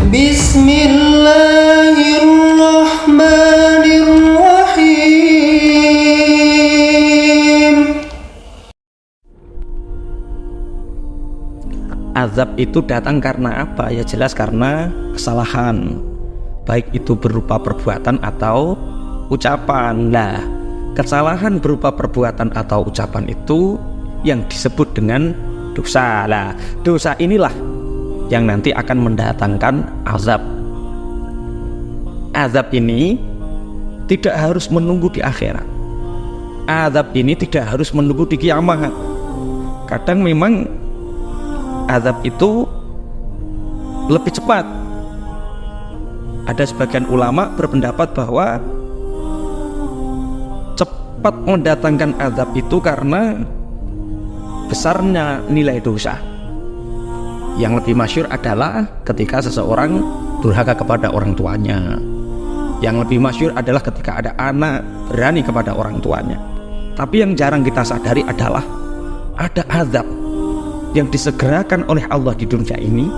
Bismillahirrahmanirrahim. Azab itu datang karena apa? Ya jelas karena kesalahan, baik itu berupa perbuatan atau ucapan. Nah, kesalahan berupa perbuatan atau ucapan itu yang disebut dengan dosa. Nah, dosa inilah yang nanti akan mendatangkan azab. Azab ini tidak harus menunggu di akhirat. Azab ini tidak harus menunggu di kiamat. Kadang memang azab itu lebih cepat. Ada sebagian ulama berpendapat bahwa cepat mendatangkan azab itu karena besarnya nilai dosa. Yang lebih masyhur adalah ketika seseorang durhaka kepada orang tuanya. Yang lebih masyhur adalah ketika ada anak berani kepada orang tuanya. Tapi yang jarang kita sadari adalah ada azab yang disegerakan oleh Allah di dunia ini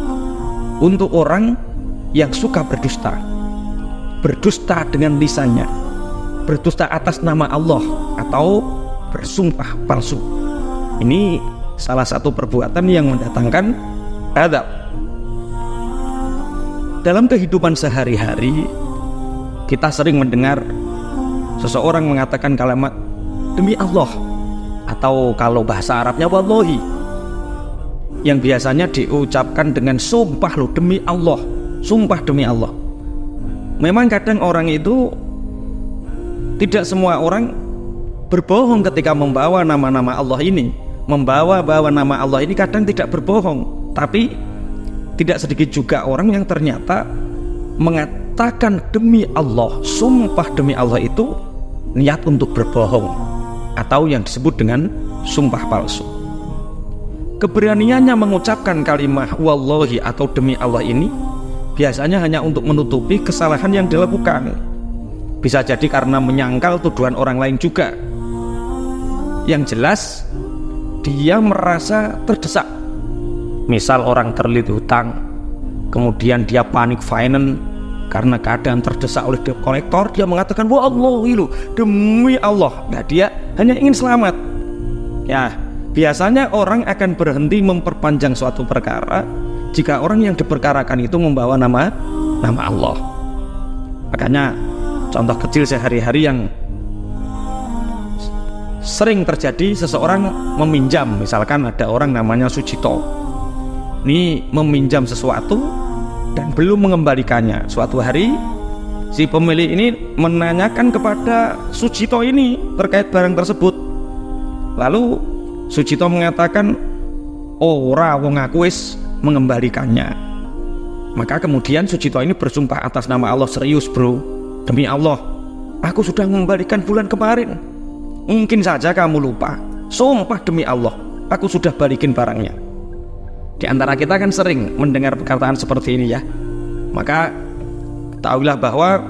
untuk orang yang suka berdusta. Berdusta dengan lisannya, berdusta atas nama Allah, atau bersumpah palsu. Ini salah satu perbuatan yang mendatangkan azab. Dalam kehidupan sehari-hari kita sering mendengar seseorang mengatakan kalimat demi Allah, atau kalau bahasa Arabnya wallahi, yang biasanya diucapkan dengan sumpah loh demi Allah, sumpah demi Allah. Memang kadang orang itu, tidak semua orang berbohong ketika membawa nama-nama Allah ini. Membawa nama Allah ini kadang tidak berbohong. Tapi tidak sedikit juga orang yang ternyata mengatakan demi Allah, sumpah demi Allah itu niat untuk berbohong, atau yang disebut dengan sumpah palsu. Keberaniannya mengucapkan kalimat wallahi atau demi Allah ini biasanya hanya untuk menutupi kesalahan yang dilakukan. Bisa jadi karena menyangkal tuduhan orang lain juga. Yang jelas dia merasa terdesak. Misal orang terlilit hutang, kemudian dia panik finance karena keadaan terdesak oleh debt collector, dia mengatakan wallahi lu demi Allah. Nah, dia hanya ingin selamat. Ya, biasanya orang akan berhenti memperpanjang suatu perkara jika orang yang diperkarakan itu membawa nama Allah. Makanya contoh kecil sehari-hari yang sering terjadi, seseorang meminjam, misalkan ada orang namanya Sujito, ini meminjam sesuatu dan belum mengembalikannya. Suatu hari si pemilik ini menanyakan kepada Sujito ini terkait barang tersebut. Lalu Sujito mengatakan ora wong aku wis mengembalikannya. Maka kemudian Sujito ini bersumpah atas nama Allah, serius bro, demi Allah aku sudah mengembalikan bulan kemarin, mungkin saja kamu lupa, sumpah demi Allah aku sudah balikin barangnya. Di antara kita kan sering mendengar perkataan seperti ini ya. Maka tahuilah bahwa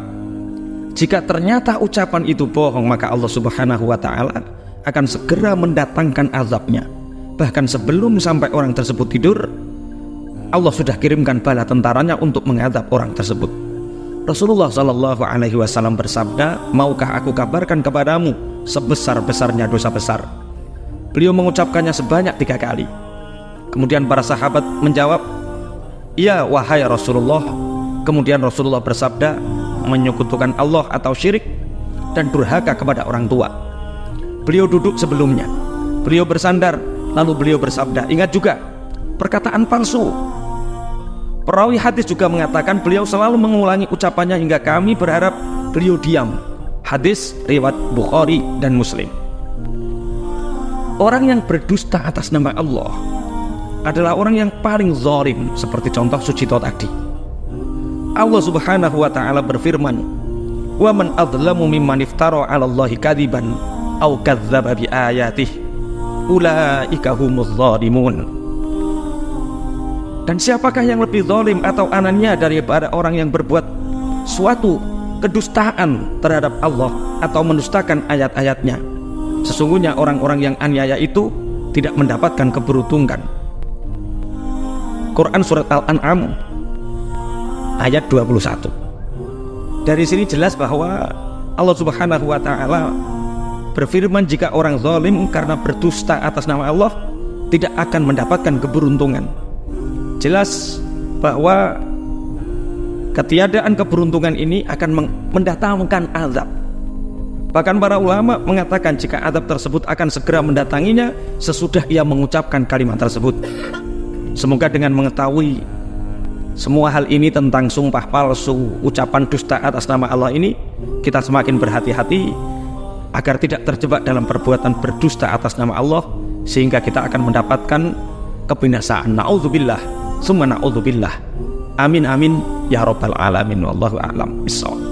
jika ternyata ucapan itu bohong, maka Allah Subhanahu wa ta'ala akan segera mendatangkan azabnya. Bahkan sebelum sampai orang tersebut tidur, Allah sudah kirimkan bala tentaranya untuk mengadab orang tersebut. Rasulullah Shallallahu Alaihi Wasallam bersabda, maukah aku kabarkan kepadamu sebesar-besarnya dosa besar? Beliau mengucapkannya sebanyak 3 kali. Kemudian para sahabat menjawab, iya wahai Rasulullah. Kemudian Rasulullah bersabda, menyekutukan Allah atau syirik dan durhaka kepada orang tua. Beliau duduk sebelumnya, beliau bersandar, lalu beliau bersabda, ingat juga perkataan palsu. Perawi hadis juga mengatakan beliau selalu mengulangi ucapannya hingga kami berharap beliau diam. Hadis riwayat Bukhari dan Muslim. Orang yang berdusta atas nama Allah adalah orang yang paling zalim, seperti contoh Sujito tadi. Allah Subhanahu wa ta'ala berfirman, wa man adlamu mimman iftara 'ala Allahi kadiban aw kadzdzaba bi ayatihi ulaika humuz zalimun. Dan siapakah yang lebih zalim atau ananya daripada orang yang berbuat suatu kedustaan terhadap Allah atau mendustakan ayat-ayatnya? Sesungguhnya orang-orang yang aniaya itu tidak mendapatkan keberuntungan. Quran surat Al-An'am ayat 21. Dari sini jelas bahwa Allah Subhanahu wa taala berfirman, jika orang zalim karena berdusta atas nama Allah tidak akan mendapatkan keberuntungan. Jelas bahwa ketiadaan keberuntungan ini akan mendatangkan azab. Bahkan para ulama mengatakan jika azab tersebut akan segera mendatanginya sesudah ia mengucapkan kalimat tersebut. Semoga dengan mengetahui semua hal ini tentang sumpah palsu, ucapan dusta atas nama Allah ini, kita semakin berhati-hati agar tidak terjebak dalam perbuatan berdusta atas nama Allah, sehingga kita akan mendapatkan kebinasaan. Na'udzubillah, summa na'udzubillah. Amin amin ya rabbal alamin. Wallahu a'lam bishawab.